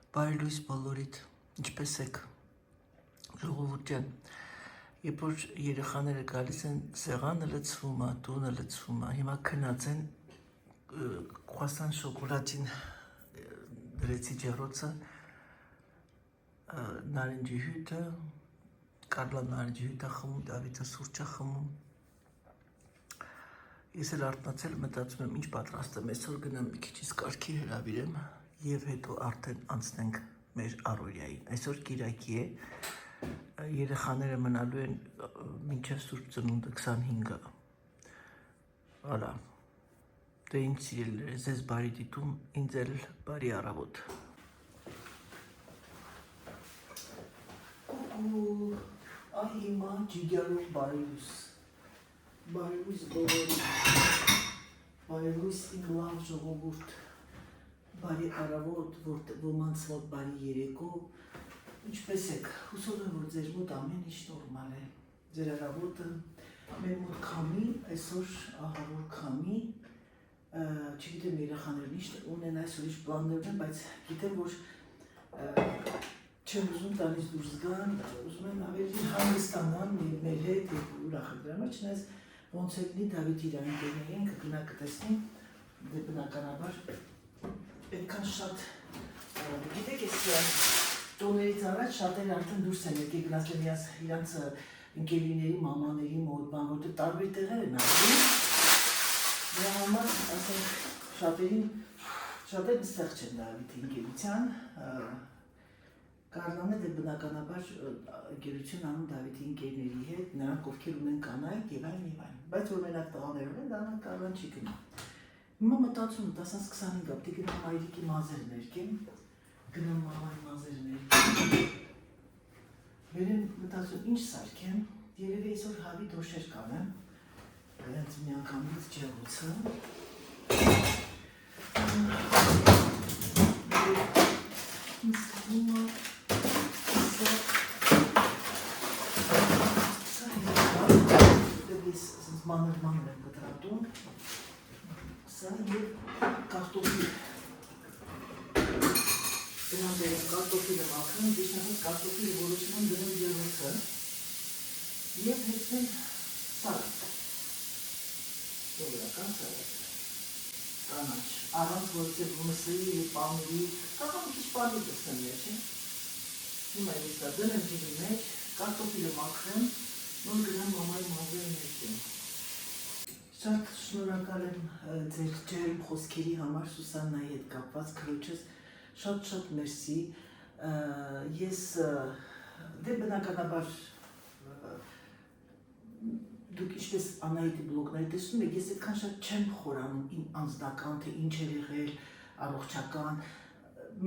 Բարի լույս բոլորիդ, ինչպես եք, ժողովուրդ ջան, երբ որ երեխաները գալիս են, սեղանը լցվում է, տունը լցվում է, հիմա քնած են, croissant շոկոլադին դրեցի ջեռոցը, նարինջի հյութը, Կարլան նարինջի հյութը խմում, Դավիթը սուրճը խմում, ես էլ արթնացել մտածում եմ, ինչ պատրաստեմ, այսօր գնամ մի քիչ իսկ կարգի հրավիրեմ և հետո արդեն անցնենք մեր առօրյային, այսօր կիրակի է, երեխաները մնալու են մինչև Սուրբ Ծնունդը 25-ը, վալա, դե ինչ սիրելիներ, ձեզ բարի դիտում, ինձ էլ բարի առավոտ։ Կուկու, այ հիմա ջիգյալով բարի լույս, բարի լույս բոլորի, բարի լույս իմ լավ ժողովուրդ, բարի առավոտ, ոմանց մոտ բարի երեկո, ինչպես եք, հուսով եմ, որ ձեր մոտ ամեն ինչ նորմալ է, ձեր առավոտը, մեր մոտ քամի, այսօր ահավոր քամի, չգիտեմ երեխաներն ինչ ունեն այսօր ինչ պլաններն են, բայց գիտեմ, որ չեմ ուզում տանից դուրս գան, ուզում են ավելի հանգստանան մեր հետ և ուրախ դրա մեջ, չնայած ոնց է լինի Դավիթ իր ընկերներին կգնա կտեսնի, դե բնականաբար այդքան շատ, գիտեք ես տոներից առաջ շատերը արդեն դուրս են եկել գնացել իրանց ընկերիների, մամաների մոտ, բան, որտեղ տարբեր տեղեր են արվում, դրա համար ասենք շատերն ստեղ չեն Դավիթի ընկերության, Կարլանը դե բնականաբար ընկերություն անում Դավիթի ընկերների հետ, նրանք ովքեր ունեն կանայք և այն, բայց որ մենակ տղաներ ունեն, դա Կարլան չի գնում։ Հիմա մտածում 10-25 ապտի գնամ այրիկի մազեր ներկեմ, գնամ մամայի մազեր ներկեմ, վերեմ մտածում ինչ սարքեմ, երևի այսօր հավի դոշեր կանեմ, հենց մի անգամից ջեռոցը, մանր եմ կտրատում, սա և կարտոֆիլ, դրանց եմ կարտոֆիլը մաքրում, դիշնախս կարտոֆիլը որոշում եմ դնում ջեռոցը և հեծնեմ սալատ, սովորական սալատ, կանաչ, առանց որցև մսրի և պանիրի, կարող մի քիչ պանիր դստեմ մեջ, հիմա ես դա դնեմ ջրի մեջ, կարտոֆիլը մաքրեմ, նոր գնամ մամայի մազերը ներկեմ։ Շատ շնորհակալ եմ ձեր ջերմ խոսքերի համար Սուսաննայի հետ կապված քրոջս, շատ մերսի, ես դե բնականաբար դուք ինչպես Անահիտի բլոգները տեսնում եք, ես այդքան շատ չեմ խորանում իմ անձնական, թե ինչ էր եղել, առողջական,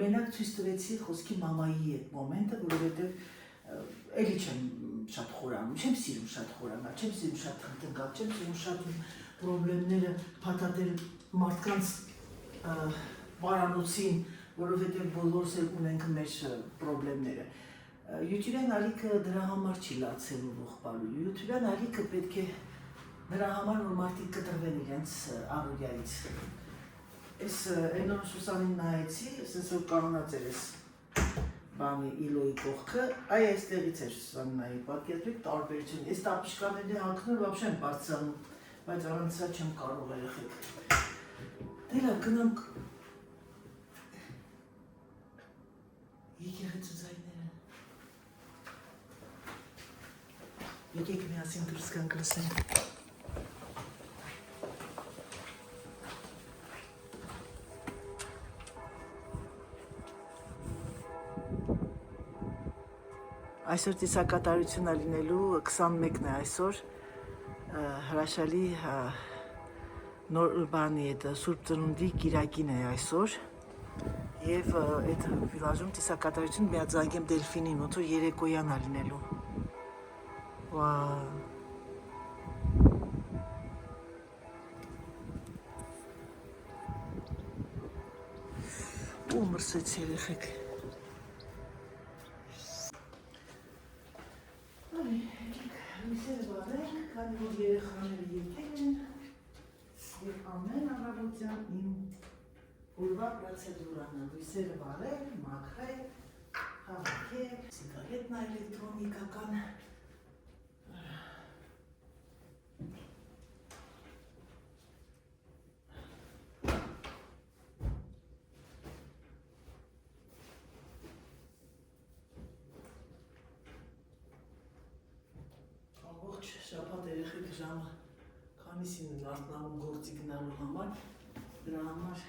մենակ ցույց տվեցի խոսքի մամայի այդ մոմենտը, որովհետև էլի չեմ շատ խորանում, չեմ սիրում շատ խորանալ, չեմ սիրում շատ տնկալ, չեմ սիրում շատ պրոբլեմները փաթաթել մարդկանց պարանոցին, որովհետև բոլորս էլ ունենք մեր պրոբլեմները։ YouTube-յան ալիքը դրա համար չի լացելու ողբալու, YouTube-յան ալիքը պետք է նրա համար, որ մարդիկ կտրվեն իրենց առօրյայից։ Ես այնօր Սուսանին նայեցի, ասես որ կանոնած էր ես բանի իլոյի կողքը, այ այստեղից էր Սուսաննայի, պատկերացրեք տարբերություն, ես տապիշկանների հագնում վաբշե եմ բարձրանում, բայց առանց սա չեմ կարող երեխեք։ Դե լավ, գնամ եկեղեցու ձայները։ Եկեք միասին դուրս գանք լսենք։ Այսօր ծիսակատարություն է լինելու 21-ն է այսօր, հրաշալի նոր բանի է Սուրբ Ծնունդի կիրակին է այսօր և այդ վիլաժում ծիսակատարություն միաձանգեմ Դելֆինին, ոնց որ երեկոյան է լինելու, ու մրսեց երեխեք։ Լույսերը բանենք, քանի որ երեխաները եկել են և ամեն առավոտյան իմ Ուրվա պրոցեդուրան է, լույսերը վարել, մաքրել, հավաքել, սիգարետնա էլեկտրոնիկական, ամբողջ շաբաթ երեխեք ժամը քանիսին են արթնանում գործի գնալու համար, դրա համար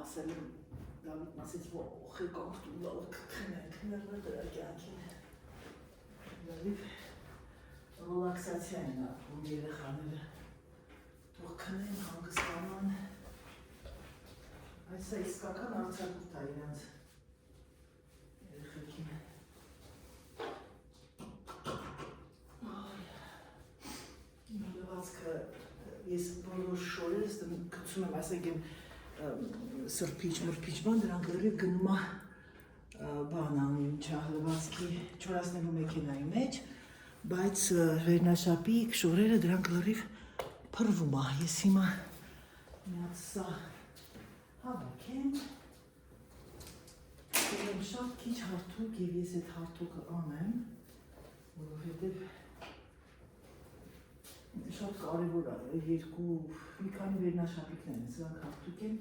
ասել եմ Դավիթ մասից խելքանք տուլալը կքնենք, ներվը դրա կյանքին լավիվ ռոլաքսացիա են ապում երեխաները թող քնեն, հանգստանան այս է իսկական արձակուրդ է իրենց երեխեքին լվացքը ես բոլոր շորերս կցում եմ ասենք եմ սրպիչ, մրպիչ բան, դրանք լրիվ գնում է բան անում ինչա հլվածքի չորացնելու մեքենայի մեջ, բայց վերնաշապի շորերը դրանք լրիվ փրվում է, ես հիմա միած սա հավաքեմ, եմ շատ քիչ հարթուկ և ես այդ հարթուկը անեմ, որովհետև շատ կարևոր է, մի քանի վերնաշապիկներ են, սրանք հարթուկ են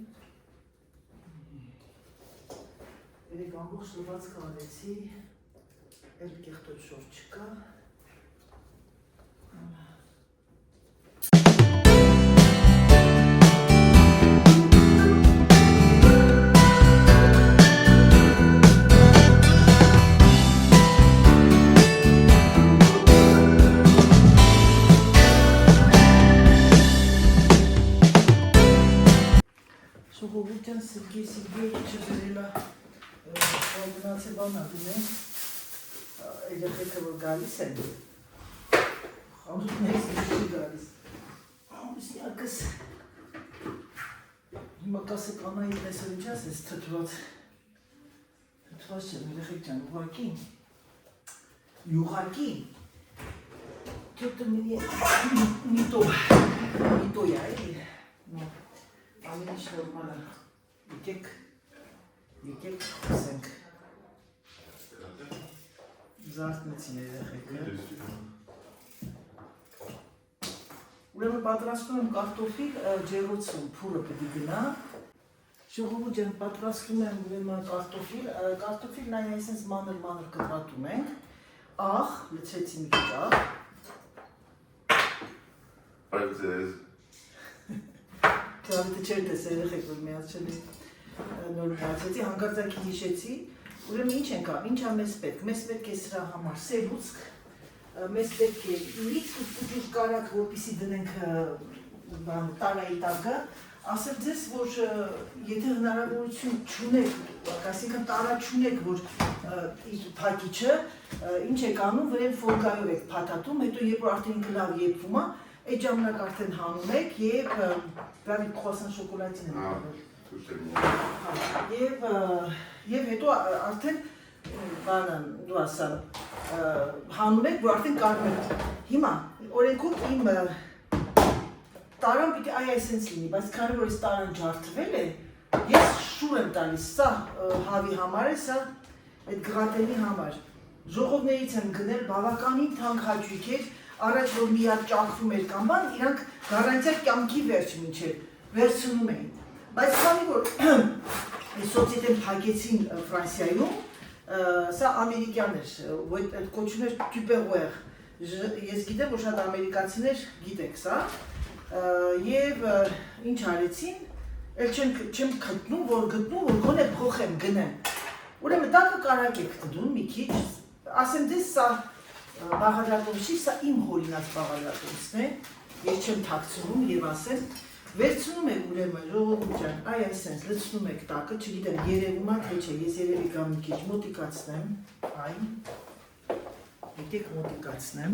երեք ամբողջ լվացքը անեցի, էլ կեղտոտ շոր չկա Շողովության սրգի չբերելա գնացե բանա դնենք, երեխեքը որ գալիս են, խանութներից չի գալիս, ամուսնյակս, հիմա կասը կանայի տեսր ինչ ասես թթված չեմ երեխեք ճան, յուղակի, թյոտը միտոյա էլի, ամեն ինչ նորմալ է, եկեք խոսենք, զարթնեցին երեխեքը, ուրեմն պատրաստում եմ կարտոֆիլ ջեռոցում, փուրը պետք է գնա, ժողովուրդ ջան պատրաստում եմ ուրեմն կարտոֆիլն այն այսպես մանր կտրատում ենք, աղ, լցրեցի մի քիչ աղ, Դավիթը չէր տեսել երեխեք, որ միած չելի նոր բացեցի, հանկարծակի հիշեցի, ուրեմն ինչ ենք ավ, ինչ է մեզ պետք է սրա համար սերուցք, մեզ պետք է լիք ուտուր կարակ, որպիսի դնենք տարայի տակը, ասել ձեզ, որ եթե հնարավորություն չունեք, այսինքն տարա չունեք, որ իր փակիչը, ինչ եք անում, վրեն ֆոլգայով եք փաթաթում, հետո երբ որ արդեն ինքը լավ եփվում է, այդ ժամանակ արդեն հանում եք և Դավիթ քրուասան շոկոլադին եմ և հետո արդեն դու ասա հանում եք, որ արդեն կարում եք հիմա օրենքով իմ տարան պիտի այսենց լինի, բայց քանի որ ես տարան ջարդվել է, ես շուր եմ տալիս, սա հավի համար է, սա այդ գղատելի համար, ժողովներից եմ գնել, բավականին թանկ հաճույք էր, առաջ որ մի հատ ճախվում էր կամ բան, իրանք գարանտիա կյանքի վերջ մինչև վերցնում էին, բայց քանի որ սոցիետեն փակեցին Ֆրանսիայում, սա ամերիկյան էր, այդ կոչում էր տուպերուեր, ես գիտեմ, որ շատ ամերիկացիներ գիտեք սա, և ինչ արեցին, էլ չեմ գտնում, որ գոնե փոխեմ, գնեմ, ուրեմն տակը կարակ եք դնում մի քիչ, ասեմ դες սա բաղադրատոմսի, սա իմ հորինած բաղադրատոմսն է, ես չեմ թաքցնում և ասեմ, վերցնում եք ուրեմն ժողովուրդ ջան, այսենց լցնում եք տակը, չգիտեմ երևում է թե չէ, ես երևի կամ մի քիչ մոտիկացնեմ, այն, եկեք մոտիկացնեմ,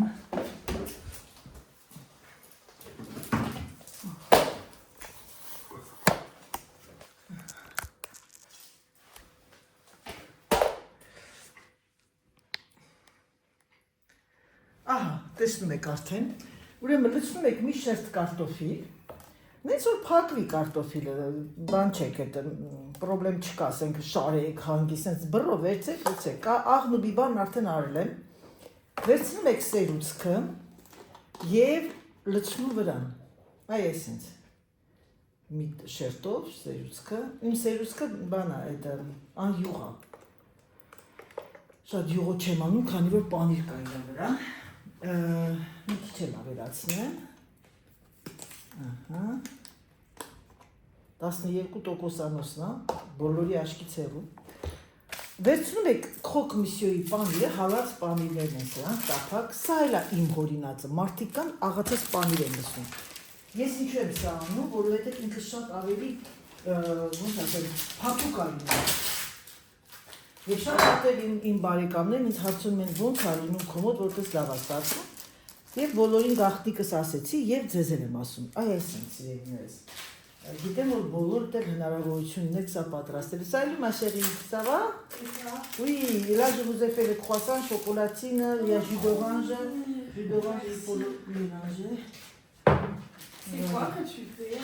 Ահա, տեսնում եք արդեն, ուրեմն լցնում եք մի շերտ կարտոֆիլ, Նենց որ փակվի կարտոֆիլը, բան չեք, այդ պրոբլեմ չկա, ասենք շարեք, հանգիստ, նենց բռո վերցեք, աղն ու բիբարն արդեն արել եմ, վերցնում եք սերուցքը և լցնում վրան, այ այսինց, մի շերտով սերուցքը, իմ սերուցքը բանա, այդ անյուղա, շատ յուղո չեմ անում, քանի որ պանիր կա իրա վրա, մի քիչ եմ ավելացնեմ, 12%-անոցն է, բոլորի աշկից հեռու։ Վերցնում եք խոկ միսյոյի պանիրը, հալած պանիրներն են սրանք, տափակ, սա էլ է իմ հորինածը, մարդիկ կան աղացած պանիր են լսում։ Ես ինչու եմ սա անում, որովհետև ինքը շատ ավելի, ոնց ասեմ, փափուկ է լինում։ Եվ շատ հատել իմ բարեկամներն ինձ հարցնում են ոնց է լինում քոմոդ, որպես լավ է ստացվում։ Եվ բոլորին գաղտնիքս ասեցի և ձեզ եմ ասում, այ այսինչ սիրելիներս, գիտեմ, որ բոլորդ էլ հնարավորություն ունեք սա պատրաստել, salut ma chérie, ça va? Oui, là je vous ai fait le croissant, chocolatine, il y a jus d'orange pour le mélanger. C'est quoi que tu fais?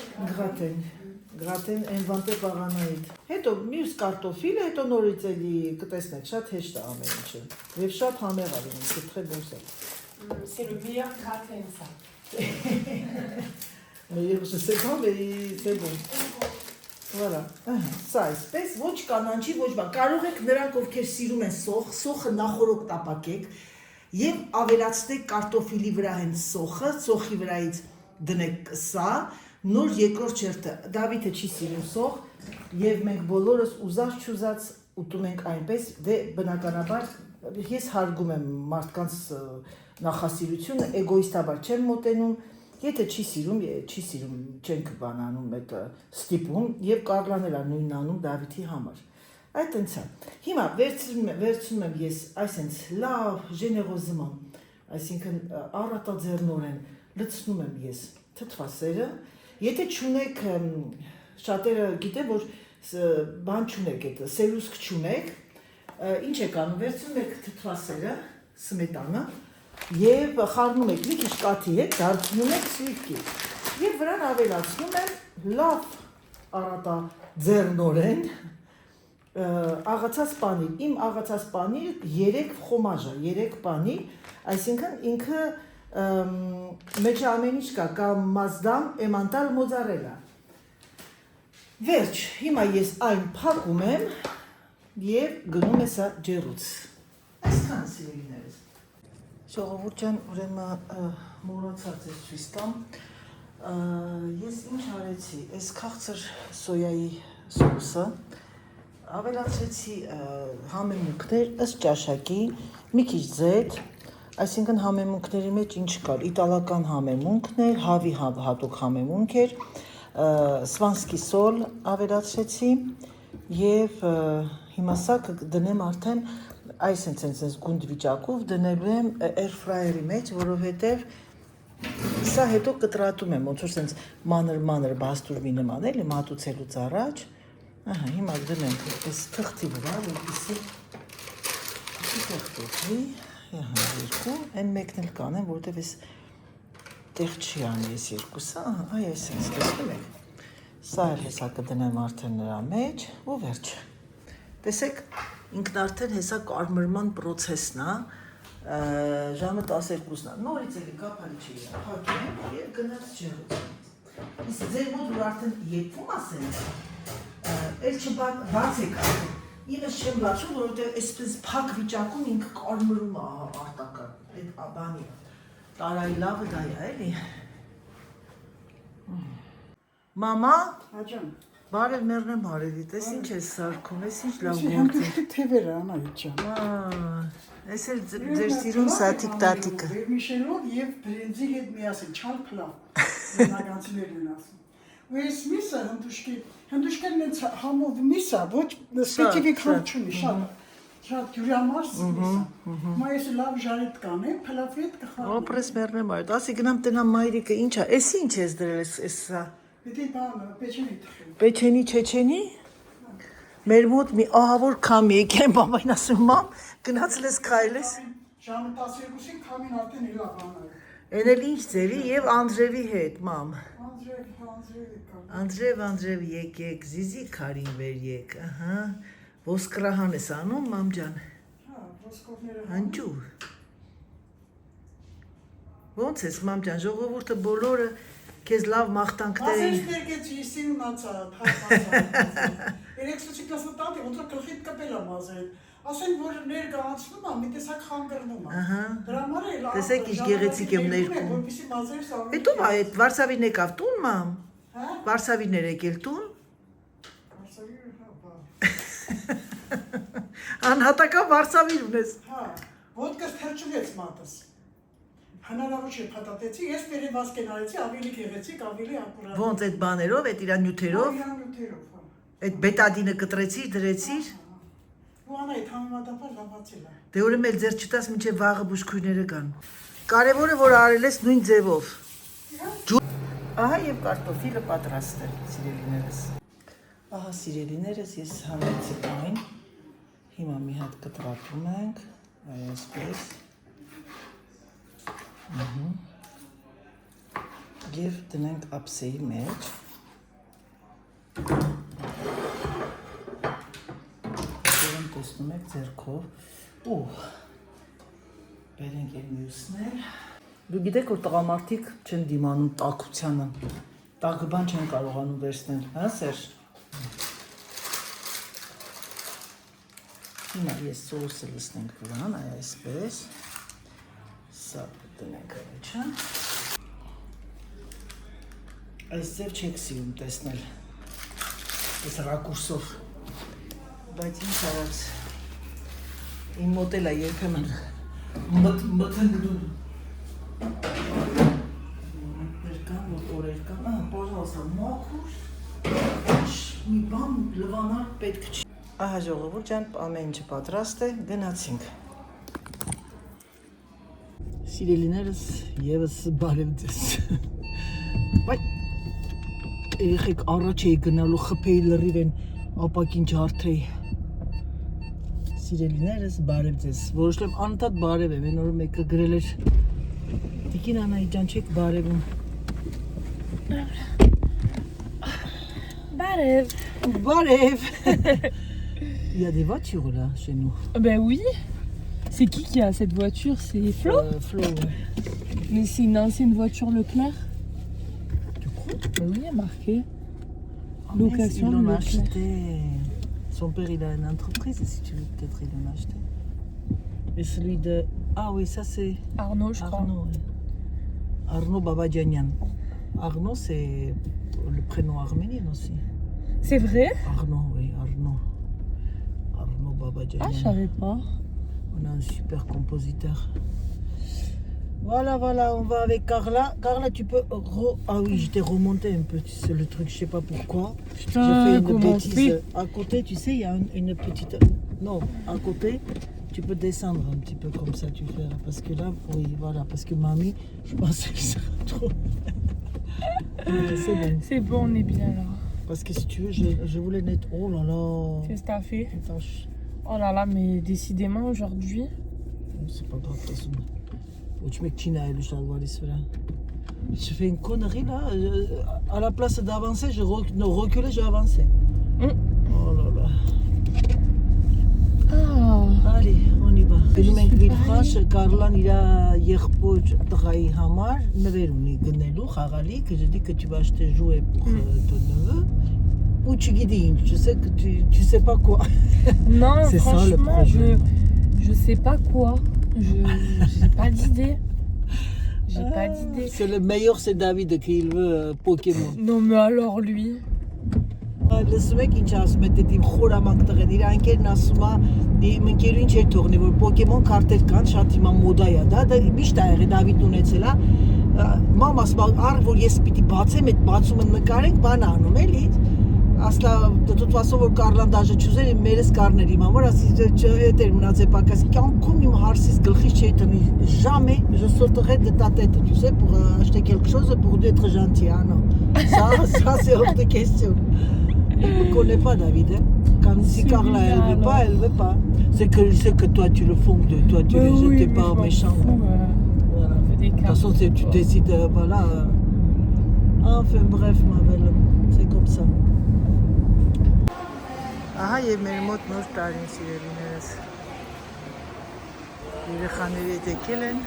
Gratin inventé par Anaïd. Հետո մյուս կարտոֆիլը, հետո նորից էլի կտեսնեք, շատ հեշտ է ամեն ինչը, և շատ համեղ է լինում, c'est très bon ça. C'est le meilleur gratin, ça. Mais je sais pas, mais c'est bon. Voilà. Սա այսպես, ոչ կանանչի, ոչ բան։ Կարող եք նրանք, ովքեր սիրում են սոխը նախորոք տապակեք և ավելացնեք կարտոֆիլի վրա հենց սոխը, սոխի վրայից դնեք սա, նոր երկրորդ չերթը։ Դավիթը չի սիրում սոխ և մենք բոլորս ուզած-չուզած ուտում ենք այնպես, դե բնականաբար ես հարգում եմ մարդկանց նախասիրությունը, էգոիստաբար չեմ մոտենում, եթե չի սիրում, չենք բանանում այդ ստիպում և Կարլանել է նույնն անում Դավիթի համար։ Այդ ընց է։ Հիմա վերցնում եմ ես այսենց լավ, ժեներոզման, այսինքն առատաձեռնորեն լցնում եմ ես թթվասերը, եթե չունեք, շատերը գիտեմ, որ բան չունեք, սերուսք չունեք, ինչ եք անում, վերցնում եք թթվասերը, սմետանը, և խառնում եք մի քիչ կաթի հետ, դարձնում եք սլիվկի և վրան ավելացնում եմ լավ առատաձեռնորեն աղացած պանիր, իմ աղացած պանիր 3 խոմաժ է, 3 պանիր, այսինքն ինքը մեջը ամեն ինչ կա մազդամ, էմանտալ, մոզարելա։ Վերջ, հիմա ես այն փակում եմ և գնում է սա ջեռուց։ Այսքան սիրելիներս։ Ժողովուրդ ջան, ուրեմն մոռացած ես ցույց տամ։ Ես ինչ արեցի, այս քաղցր սոյայի սոուսը ավելացրեցի համեմունքներ ըստ ճաշակի, մի քիչ ձեթ, այսինքն համեմունքների մեջ ինչ կար, իտալական համեմունքն էր, հավի հատուկ համեմունք էր, սվանսկի սոլ ավելացրեցի և հիմա սա կդնեմ արդեն այսենց գունդ վիճակով դնելու եմ air fryer-ի մեջ, որովհետև սա հետո կտրատում եմ, ոնց որ սենց մանր բաստուրմի նման էլի մատուցելուց առաջ, հիմա դնենք այս թղթի վրա, որպեսզի թղթի, երկու, այն մեկն էլ կանեմ, որտև ես տեղ չի անի ես երկուսը, այ այսենց տեսնում եք, սա էլ հեսա կդնեմ արդեն նրա մեջ ու վերջ, տեսեք, ինքն արդեն հեսա կարմրման պրոցեսն է, ժամը 12-ն է, նորից էլի կապալի չի հակեմ և գնաց ջեռուց, իսկ ձեր մոտ որ արդեն եփվում ասենց, էլ չբաց եք արդեն, Ինձ չեմ բացում, որովհետև այսպես փակ վիճակում ինքը կարմրում է արտական, այդ բանի տարայի լավը դա է, էլի։ Մամա, բարև մեռնեմ արևի, տես ինչ ես սարքում, ես ինչ լավ գործ է։ Հանդուշկի թևերը, Անահիտ ջան։ Ես էլ ձեր սիրուն սատիկ տատիկը։ Վերմիշելով և բրենձի հետ միասին, չալ պլավ, նագանցիներն են ասում։ Ու ես միսը հանդուշկերն են համով միսը, ոչ սպետիվիկ համ չունի, շատ դյուրամարս միսը։ Մա ես լավ ժարիտ կանեմ, պլավետ կխարում։ Ոպրես մեռնեմ արդ, ասի գնամ տնամ մայրիկը, ինչ է, ես ինչ ես դրել ես սա։ Պետի բանը, պեչենի թխել։ Պեչենի, չեչենի։ Մեր մոտ մի ահավոր քամի եկեմ, բամայն ասում մամ, գնացել ես քայլես։ Ժամը 12-ին քամին արդեն իլավ անար։ Էն էլ ինչ ձևի եւ Անդրեվի հետ, մամ։ Անդրեվ եկեք, զիզի քարին վեր եկ, ահա։ Ոսկրահան ես անում, մամ ջան։ Հա, ոսկորները։ Անջու։ Ոնց ես, մամ ջան, ժողովուրդը բոլորը քեզ լավ մաղթանքներ են։ Մազերս ներկեցի, իսին ունացա, հայ Երեք սուչի կլասը տատի, ոնց որ գլխիդ կպել է մազեր։ Ասեն, որ ներկայացնում է, մի տեսակ խանգրվում է։ Ահա։ Դրա համար էլ Տեսեք ինչ գեղեցիկ եմ ներկում։ Որպեսի մազերս ավելի։ Հետո այդ Վարշավին եկավ տուն, մամ։ Հա։ Վարշավին եկել տուն։ Վարշավի, հա, բա։ Անհատական Վարշավին ունես։ Հա, ոդկաս թրջվեց մատս։ Հնարավոր չէ փաթաթեցի, ես վերևաց կենարեցի, ավելի գեղեցիկ, ավելի ակուրատ։ Ոնց այդ բաներով, այդ իր նյութերով, Իրան նյութերով, հա։ այդ բետադինը կտրեցիր, դրեցիր։ Ու անայդ համեմատաբար լավացել է։ Դե ուրեմն էլ ձեր չտաս մինչև վաղը բուժքույրները գան։ Կարևորը որ արել ես նույն ձևով։ Ահա եւ կարտոֆիլը պատրաստ է, սիրելիներս։ Ահա սիրելիներս, ես հանեցի այն։ Հիմա մի հատ կտրատում ենք, այսպես։ Եվ դնենք ափսեի մեջ։ Տեսնում եք ձեռքով ու բերենք այն մյուսներ։ Դու գիտեք որ տղամարդիկ չեն դիմանում տաքությանը, տաք բան չեն կարողանում վերցնել, հա Սերժ։ Հիմա ես սոուսը լցնենք վրան, այսպես, սա դնենք առաջը։ Այս ձև չեք սիրում տեսնել, այս ռակուրսով։ Բայց ինչ արած, իմ մոտ էլ է երբեմն մթնգնում։ Ներկան, որ օրեր կան, պոժալսա, մաքուր, մի բան լվանալ պետք չի։ Ահա ժողովուրդ ջան, ամեն ինչը պատրաստ է, գնացինք։ Սիրելիներս եւս բարև ձեզ։ Բայց երեխեք առաջ էի գնալու խփեի լրիվ են ապակին ջարդեի։ Սիրելիներս բարև ձեզ, որոշել եմ անընդհատ բարև եմ, այն օրը մեկը գրել էր Տիկին Անայի ջան չեք բարևում։ Բարև. Բարև։ Il y a des voitures là chez nous. Ben oui. C'est qui a cette voiture? C'est Flo? Flo, ouais. Mais c'est une ancienne voiture Leclerc. Tu crois? Ben oui, il y a marqué. Ah, Location ils l'ont Leclerc. acheté. Son père il a une entreprise si tu veux, peut-être il l'en a acheté. Et celui de... Ah oui, ça c'est... Arnaud, je crois. Arnaud, ouais. Arnaud Babadjanian. Arnaud, c'est le prénom arménien aussi. C'est vrai? Arnaud, oui, Arnaud. Arnaud Babadjanian. Ah, je savais pas. On a un super compositeur. Voilà, voilà, on va avec Carla. Carla, tu peux... Ah oui, je t'ai remonté un peu, c'est le truc, je sais pas pourquoi. Putain, J'ai fait une comment bêtise. fait? À côté, tu sais, il y a une petite... Non, à côté, tu peux descendre un petit peu comme ça, tu fais. Parce que là, oui, voilà, parce que mamie, je pensais que ça va trop. C'est bon. C'est bon, on est bien là. Parce que si tu veux, je voulais nettoyer. Oh là là. Qu'est-ce que t'as fait? Attends, Oh là là, mais décidément aujourd'hui. c'est pas grave, de toute façon. Tu mets China et le chalwari cela. Je fais une connerie là. À la place d'avancer, je reculais, j'ai avancé. Oh là là. Ah. Allez, on y va. Գնում ենք Վիլխաշ, Կարլան իր եղբոր տղայի համար նվեր ունի գնելու, խաղալիք, je dis que tu vas acheter jouer pour ton neveu. Ou tu guides, tu sais que tu sais pas quoi. Non, C'est ça, le franchement, projet. je sais pas quoi. J'ai pas d'idée. J'ai pas d'idée. C'est le meilleur, c'est David qui veut Pokémon. Non, mais alors lui. Լսում եք ինչ ասում է դիմ խորամանկ տղեն իր անկերն ասում է իմ ընկերուին չէր թողնի որ Պոկեմոն քարտեր կան շատ հիմա մոդա է դա միշտ ա եղել Դավիթն ունեցել է մամ ասում առ որ ես պիտի բացեմ այդ բացումը նկարենք բան անում էլի ասլա դուք ասում որ Կարլան դաժե չուզեր մերս կարներ իմ համար ասի չէ մնացե պակասի կյանքում իմ հարսից գլխից չէի տնի jamais je sortirai de ta tête tu sais pour acheter quelque chose pour être gentil ah non ça c'est hors de question. Elle ne connaît pas David, hein? Quand si Carla elle veut pas. C'est que toi tu le fonds de toi tu Oui, t'es pas mais je m'en méchant. fous, Voilà. on fait des toute façon, tu décides, voilà. Enfin, bref, ma belle, c'est comme ça. Ահա եւ մեր մոտ նոր տարին սիրելիներս։ Երեխաները եկել են։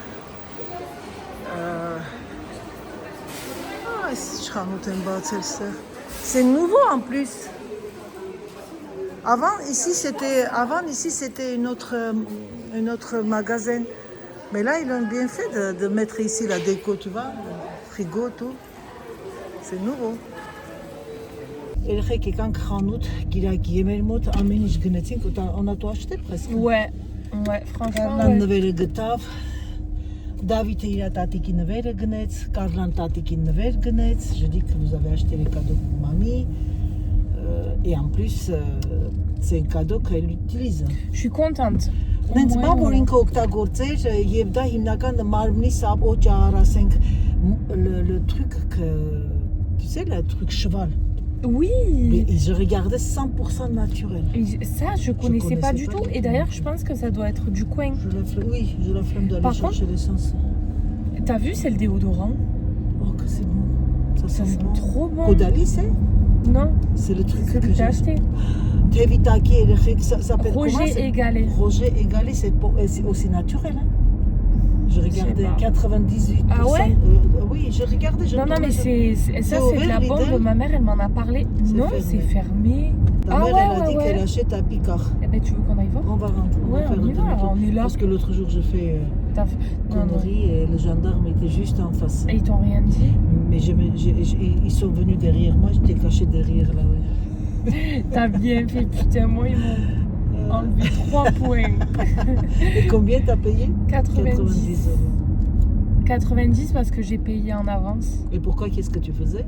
Այս իշխանութ են բացել ստեղ։ C'est nouveau en plus. Avant ici c'était un autre magasin. Mais là ils ont bien fait de mettre ici la déco, tu vois, le frigo tout. C'est nouveau. Երեխեք եկանք խանութ, գիրակի մեր մոտ ամեն ինչ գնեցինք, on a tout acheté presque. Ouais, franchement. Կարլան նվերը գտավ, Դավիթը իր տատիկի նվերը գնեց, Կարլան տատիկի նվեր գնեց, je dis que vous avez acheté les cadeaux pour mamie, et en plus c'est un cadeau qu'elle utilise. Je suis contente. Նենց բան որ ինքը օգտագործեր եւ դա հիմնական մարմնի սապ օճառ ասենք le truc que tu sais le truc cheval. Oui. Mais je regardais 100% naturel. Et ça, je connaissais pas du tout. Et d'ailleurs, je pense que ça doit être du coin. J'ai la flemme d'aller chercher l'essence. T'as vu, c'est le déodorant. Oh, que c'est bon. Ça sent bon. Trop bon. Caudalie, c'est? Non. C'est le truc que j'ai acheté. Tevitaki, ça s'appelle comment? Roger Égalé. Roger Égalé, c'est aussi naturel. Hein? Je regardais 98%. Ah ouais? Oui, je regardais. Non, mais ça, c'est de la bombe. Ma mère, elle m'en a parlé. Non, c'est fermé. Ta mère, elle a dit qu'elle achète à Picard. Eh ben, tu veux qu'on aille voir? On va rentrer. Ouais, on y va, on est là. Parce que l'autre jour, je fais connerie et le gendarme était juste en face. Et ils t'ont rien dit? Mais ils sont venus derrière moi, j'étais cachée derrière là. Ouais. T'as bien fait, putain, moi, ils m'ont enlevé 3 points. Et combien t'as payé? 90 euros. 90 parce que j'ai payé en avance. Et pourquoi? Qu'est-ce que tu faisais?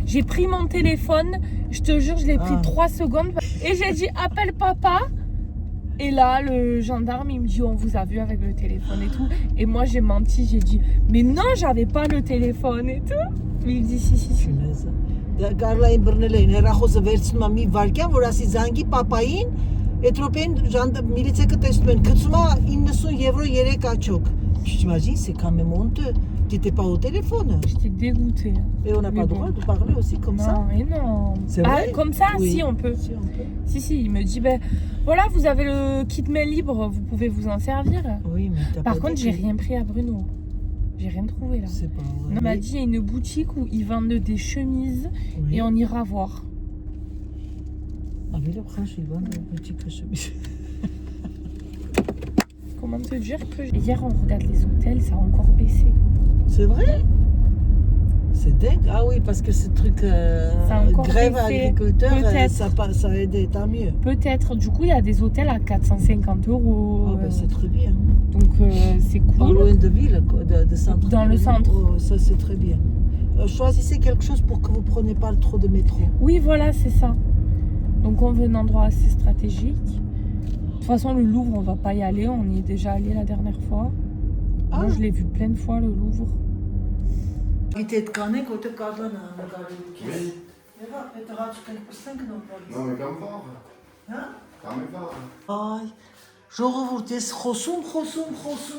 J'ai pris mon téléphone, je te jure, je l'ai pris 3 secondes et j'ai dit appelle papa. Et là, le gendarme, il me dit on vous a vu avec le téléphone et tout. Et moi, j'ai menti, j'ai dit mais non, j'avais pas le téléphone et tout. Mais il me dit si. Կարլային բռնել էին, հեռախոսը վերցնում է մի վարկյան, որ ասի զանգի պապային, այդ րոպեին միլիցիայը տեսնում են, գցում է 90 եվրո 3 աչոք. Tu t'imagines, c'est quand même honteux. Tu n'étais pas au téléphone. J'étais dégoûtée. Et on n'a pas le droit de parler aussi comme ça? Non, mais non. C'est vrai? Comme ça, oui. Si on peut. Si, on peut. Si, il me dit, ben voilà, vous avez le kit mail libre, vous pouvez vous en servir. Oui, mais t'as Par pas contre, dit j'ai rien pris à Bruno. J'ai rien trouvé là. C'est pas vrai. Non, on m'a dit, il y a une boutique où ils vendent des chemises et on ira voir. Ah, mais le prince, il vend une boutique de chemises. Comment te dire que hier on regarde les hôtels, ça a encore baissé. C'est vrai? C'est dingue. Ah oui, parce que ce truc grève agriculteur, ça a aidé, tant mieux. Peut-être. Du coup, il y a des hôtels à 450 euros. Ah ben c'est très bien. Donc c'est cool. Pas loin de ville, de centre. Dans le centre. Oh, ça c'est très bien. Choisissez quelque chose pour que vous ne preniez pas trop de métro. Oui, voilà, c'est ça. Donc on veut un endroit assez stratégique. De toute façon, le Louvre, on va pas y aller. On y est déjà allé la dernière fois. Ah. Moi, je l'ai vu plein de fois, le Louvre. Non, mais comme fort. Hein? Quand même fort. Ay, ժողովուրդ, ես խոսում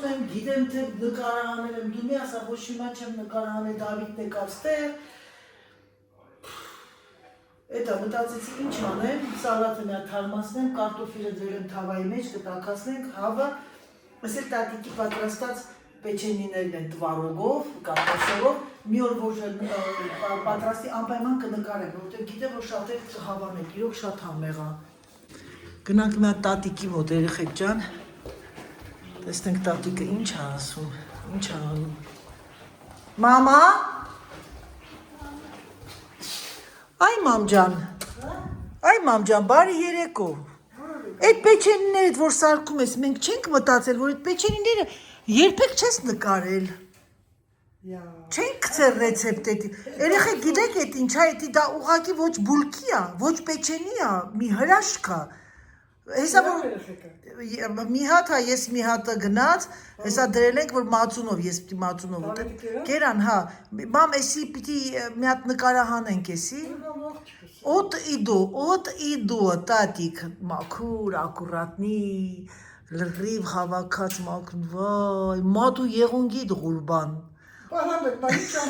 եմ, գիտեմ թե նկարահանել եմ, դու մի ասա, ոչ հիմա չեմ նկարահանել, Դավիթն եկավ ստեղ։ Էտա մտածեցի ինչ անեմ, սալատը մի հատ թարմացնեմ, կարտոֆիլը դրեմ թավայի մեջ, կտաքացնենք, հավը, ասել տատիկի պատրաստած պեչենիներն են տվարոգով, կարտոֆիլով, մի օր որ պատրաստի անպայման կնկարեմ, որովհետև գիտեմ որ շատեր կհավանեն, իրոք շատ համեղ է։ Գնանք մի հատ տատիկի մոտ, երեխեք ջան, տեսնենք տատիկը ինչ է ասում, ինչ է անում։ Մամա։ Այ մամ ջան, բարի երեկո։ Այդ պեչենիներդ որ սարքում ես, մենք չենք մտածել, որ այդ պեչենիները երբեք չես նկարել։ Չենք գցել ռեցեպտ էդի։ Երեխեք գիտեք էդ ինչա, էդի դա ուղղակի ոչ բուլկի է, ոչ պեչենի է, մի հրաշք է։ Հեսա որ մի հատ հա, ես մի հատը գնաց, հեսա դրել ենք, որ մածունով, ես պիտի մածունով ուտեմ։ Կերան, հա, մամ, էսի պիտի մի հատ նկարահանենք էսի։ От иду, татик, макур, аккуратный, լրիվ հավաքած մաքրուն, վայ, մատու եղունգի դղուրբան։ Բանալը, բայիչան։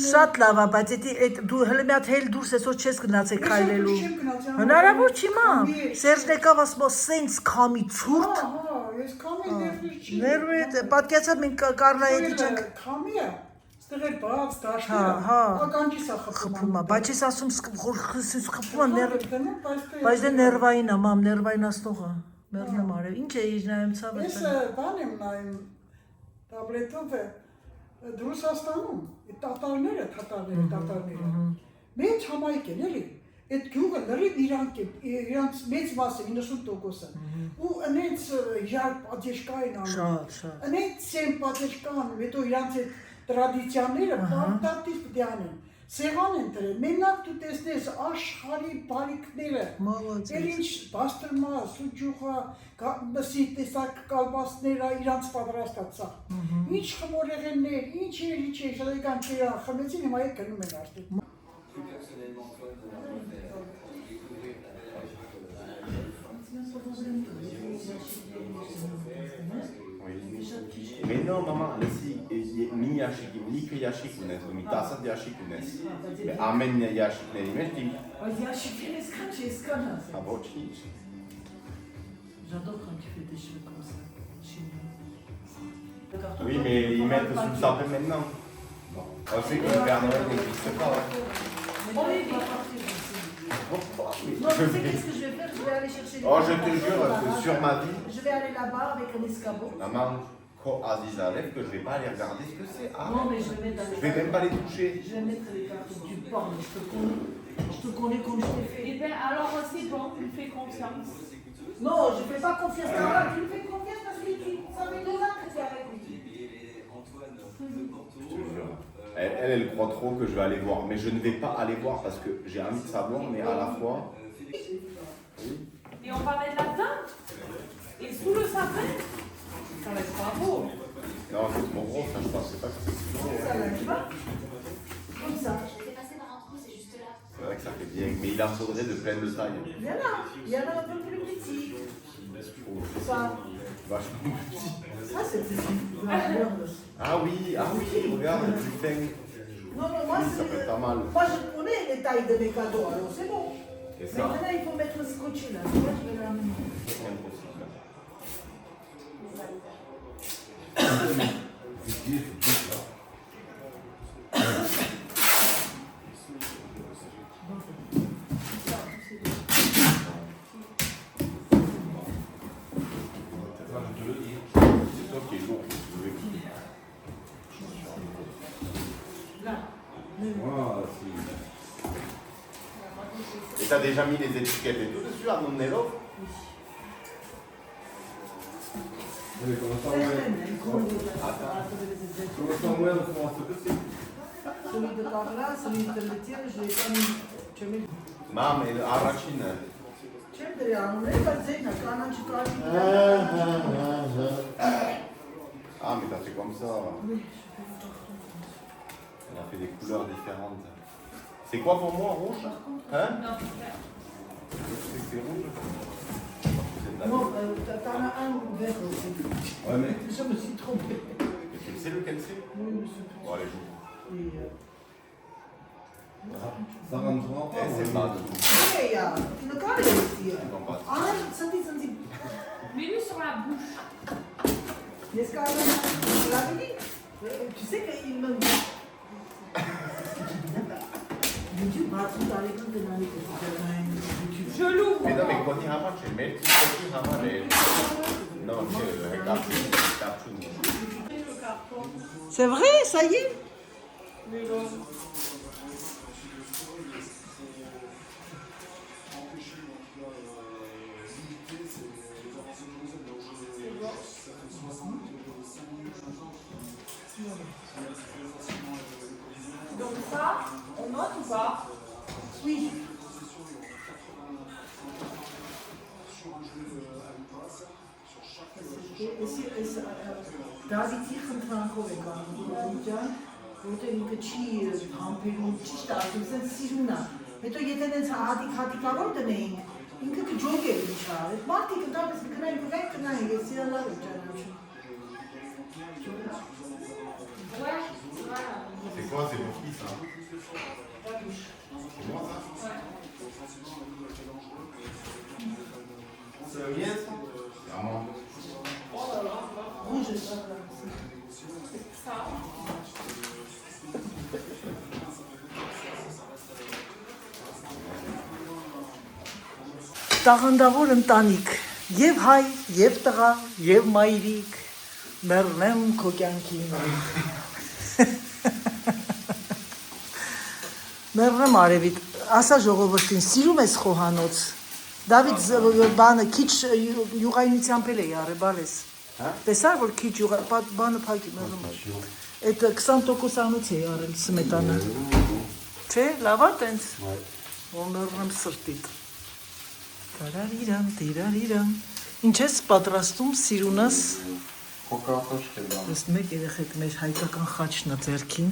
Շատ լավ է, բայց դու հələ մի հատ հել դուրս այսօր չես գնացել քայլելու։ Հնարավոր չի մամ։ Սերժն եկավ ասում սենց քամի ցուրտ։ Ես քամի ներվի չի։ Ներվի, պատկացա մենք Կարլայետի չենք։ Քամի է։ Ստեղ էլ բաց դաշտը։ Ականջի սա խփում է, բայց ես ասում խփում է Բայց բայց դե ներվային է, մամ, ներվայնացնող է։ Մեռնեմ արև։ Ինչ է իր նայում ցավը։ Ես բան եմ նայում տաբլետով Ռուսաստանում տատարները մեծ համայնք են էլի այդ գյուղը լրիվ իրանց մեծ մասը 90%-ը ու այնց իրար պատեշկային անում այնց սեմ պատեշկան հետո իրանց այդ տրադիցիաները պարտատիվ պետք է անեն Սեղան են դրել, մենակ դու տեսնես աշխարհի բարիքները, էլ ինչ բաստրմա, սուջուխա, մսի տեսակ կալբասները իրանց պատրաստած սա։ Ինչ խմորեղեններ, ինչ շալեկան կերան, խմեցին հիմա հետ գնում են արդեն։ Mais non, maman, ici, mi yashik, ni que yashik unes, mi tasat yashik unes. Mais amen yashik ne imeti. Yashik est quand Ah bon, tu dis. J'adore quand tu fais des choses comme ça, chez nous. Oui, mais ils mettent sous le sapin maintenant. On sait que le Père Noël n'existe pas. On est pas partir ici. Non, tu sais qu'est-ce que je vais faire? Je vais aller chercher les Oh, je te jure, sur ma vie. Je vais aller là-bas avec un escabeau. Maman, Aziz Aref, que je vais pas aller regarder ce que c'est. Ah, Non, mais je vais mettre dans les je vais même pas les toucher. Je vais mettre les cartons du porc, je te connais. Je te connais comme je t'ai fait. Eh bien, alors c'est bon, tu fais confiance. Non, je ne fais pas confiance à toi. Tu me fais confiance parce que ça fait 2 ans que tu es avec lui. Je te jure. Elle croit trop que je vais aller voir. Mais je ne vais pas aller voir parce que j'ai envie de savoir, mais à la fois. Oui. Et on va mettre là-dedans. Et sous le sapin, ça va être pas beau. Non, c'est trop gros, ça, je pensais pas que c'était si gros. Ça n'arrive pas. Comme ça. C'est vrai que ça fait bien, mais il en faudrait de pleine de taille. Il y en a un peu plus petit. Ça. Vachement petit. Ça, c'est petit. Ah oui, regarde, le plus fin. Non, mais moi, Oui, ça fait pas mal. Moi, je connais les tailles de mes cadeaux, alors c'est bon. Et ça, Maintenant, il faut mettre le scotch là. Moi, je vais l'amener. c'est impossible. C'est toi qui es lourd, je vais quitter. Et t'as déjà mis les étiquettes et tout dessus à mon élève? Celui de Carla, celui de le tien, je l'ai pas mis. Tu as mis. Mam, el arrachine. Ce de anul, nu e zena, ca n-am ciucat. Ah, mais t'as fait comme ça. Elle a fait des couleurs différentes. C'est quoi pour moi, rouge? Hein? C'est rouge? Non, t'en as un vert aussi. Ouais, mais Je me suis trompée. tu sais lequel c'est? Oui, monsieur. Bon, allez, joue. Ça rentrera pas. Eh, c'est mal. Hey, le carré aussi. Non, pas. Ah, ça dit. Mets-le sur la bouche. Est-ce qu'elle l'avait dit? Tu sais qu'il me dit. YouTube, tout à l'école de l'année que YouTube. Je l'ouvre. Mais non, mais quand il ramène, je mets tout ce qu'il ramène. Non, c'est cartoon. C'est vrai, ça y est? Donc ça, on note ou pas? Oui. David'in Franco-Vegan, Roten Kachi, Hampelun, Chista, Siruna, Հետո եթե դենց հատիկավոր դնեինք, ինքը կջոգեր ինչա, այդ մարդիկ ընդհանրապես կգնային, ես իրալավ եմ ճանաչում։ C'est quoi? C'est pour qui ça? C'est moi ça? C'est le mien ça? C'est à moi. Rouge, ça. Տաղանդավոր ընտանիք, եւ հայ, եւ տղա, եւ մայրիկ, մեռնեմ քո կյանքին։ Մեռնեմ արևիտ, ասա ժողովրդին, սիրում ես խոհանոց։ Դավիթ բանը քիչ յուղայնությամբ էլ է յարը բալես։ Տեսա որ քիչ բանը փակի մեռնում է։ Այդ 20%-անոց է յարել սմետանը։ Չէ, լավ է տենց։ Ո մեռնեմ սրտիտ։ Տարարիրան, տիրարիրան։ Ինչ ես պատրաստում սիրունս։ Կոկարտոշ է դա։ Ըստ մեկ երեխեք մեր հայկական խաչն է ձեռքին։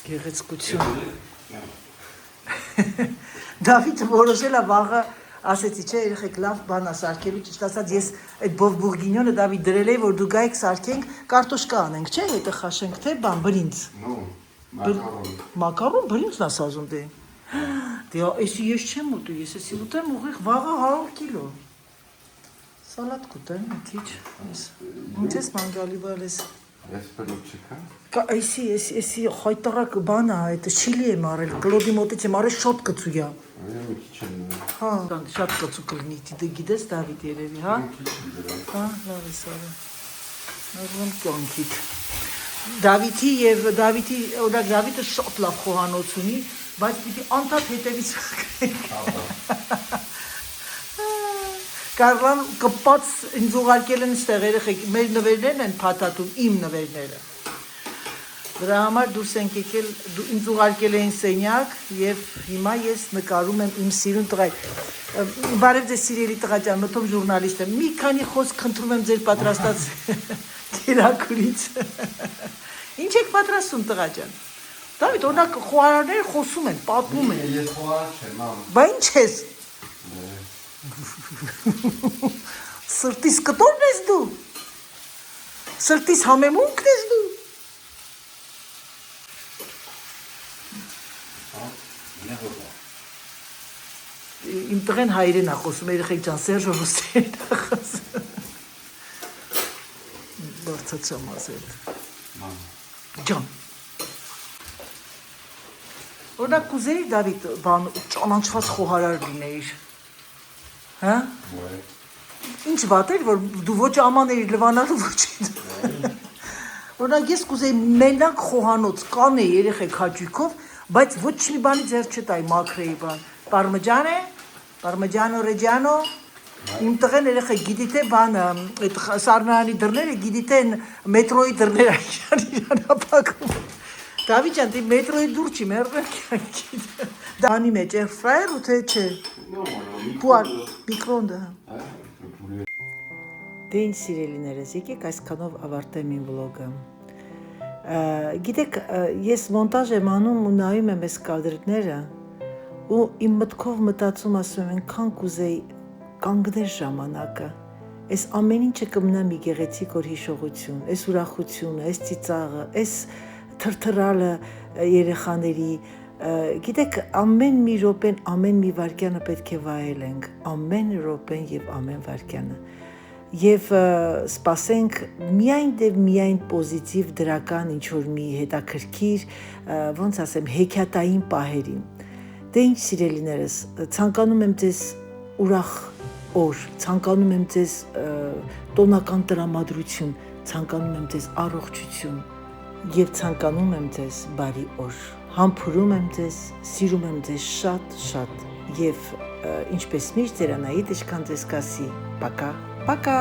Գեղեցկություն։ Դավիթը որոշել է վաղը, ասեցի չէ երեխեք լավ բան է սարքելու, ճիշտ ասած ես այդ բովբուրգինյոնը Դավիթ դրել էի, որ դու գայք սարքենք, կարտոշկա անենք, չէ, հետը խաշենք, թե բան, բրինձ։ Մակարոն, բրինձն ասա ուզում դե։ Դե էսի ես չեմ ուտու, ես էսի ուտեմ ուղիղ վաղը 100 կիլո։ Սալատ կուտեմ մի քիչ։ Ինչ ես մանգալի բալես։ Էսի խայտարակ բան է, այդ չիլի եմ արել, կլոդի մոտից եմ արել շատ կծույա։ Հա, շատ կծու կլինի, դե գիտես Դավիթ երևի, հա։ Հա, լավ է սարը։ Արվում կյանքիդ։ Դավիթի եւ Դավիթը շատ լավ խոհանոց ունի, բայց պիտի անդադ հետևից Կարլան կպած ինձ ուղարկել են ստեղ երեխեք, մեր նվերներն են փաթաթում, իմ նվերները։ Դրա համար դուրս ենք եկել, ինձ ուղարկել էին սենյակ եւ հիմա ես նկարում եմ իմ սիրուն տղայի։ Բարև ձեզ սիրելի տղա ջան, մտում ժուրնալիստ եմ։ Մի քանի խոսք խնդրում եմ ձեր պատրաստած կերակուրից։ Ինչ եք պատրաստում տղա ջան։ Դավիթ, օրինակ խոհարարները խոսում են, պատմում են։ Ես խոհարար չեմ, մամ։ Բա ինչ ես։ Սրտիս կտորն ես դու։ Սրտիս համեմունքն ես դու։ Իմ տղեն հայերեն է խոսում, երեխեք ջան, Սերժը ռուսերեն է խոսում։ Բարձացամ ասել։ Ջան։ Օրինակ կուզեիր Դավիթ բան ճանաչված խոհարար լինեիր։ Հա? Ինչ վատ էր, որ դու ոչ աման էիր լվանալու ոչ։ Օրինակ ես կուզեի մենակ խոհանոց կանե երեխեք հաճույքով, բայց ոչ մի բանի ձեռ չտայի մաքրեի բան։ Պարմեջան է, պարմեջանո ռեջանո, իմ տղեն երեխեք գիտի թե բանը, այդ սառնարանի դռները գիտի թե մետրոյի դռները իրան ապակում։ Դավիթ ջան, դե մետրոյի դուր չի մեռնել կյանքիդ։ Դանի մեջ է ֆրայեր ու թե չէ։ Պուար, միկրոնդը։ Դե ինչ սիրելիներս, եկեք այսքանով ավարտեմ իմ վլոգը։ Գիտեք, ես մոնտաժ եմ անում ու նայում եմ այս կադրները ու իմ մտքով մտածում ասում եմ, այնքան կուզեի կանգներ ժամանակը։ Այս ամեն ինչը կմնա մի գեղեցիկ օր հիշողություն, այս ուրախությունը, այս ծիծաղը, այս թրթրալը երեխաների, գիտեք, ամեն մի րոպեն, ամեն մի վայրկյանը պետք է վայելենք, ամեն րոպեն եւ ամեն վայրկյանը։ Եվ սպասենք միայն պոզիտիվ դրական ինչ-որ մի հետաքրքիր, ոնց ասեմ, հեքիաթային պահերին։ Դե ինչ սիրելիներս, ցանկանում եմ ձեզ ուրախ օր, ցանկանում եմ ձեզ տոնական տրամադրություն, ցանկանում եմ ձեզ առողջություն եւ ցանկանում եմ ձեզ բարի օր։ Համբուրում եմ ձեզ, սիրում եմ ձեզ շատ եւ ինչպես միշտ Ծերանայի դժքան ձեզ կասի, պակա, պակա։